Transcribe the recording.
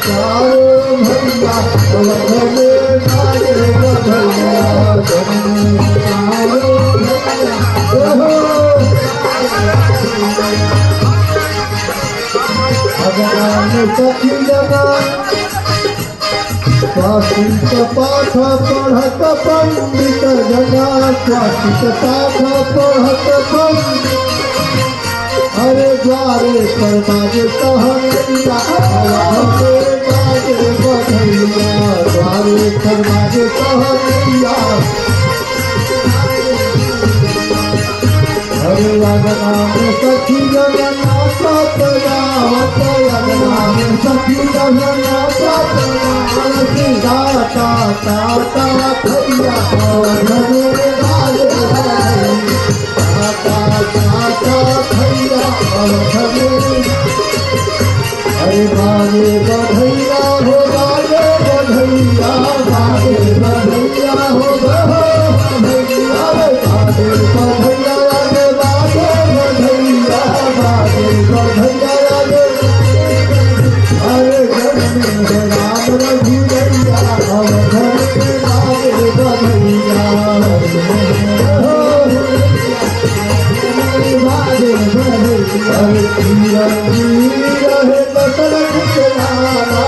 भैया अवध में गाये बधैया भगवान सखी जगा स्वासित पाठ पढ़त पंडित जगा स्वासित पाठ पढ़त पंडित अरे द्वारे पर बाजे कहैया अवधे बाजे बधैया द्वारे पर बाजे कहैया हरे लगना में सखी जगन्नाथ गावत लगना में सखी जगन्नाथ दाता ताता भैया अवधे बाजे दाता ताता भैया अवधे अरे बाजे बधैया हो बाजे बधैया बाजे बधैया हो बधैया बाजे बधैया अरे राम रघुरैया अवध में बाजे बधैया बाजे बधैया रहे दशरथ के नारा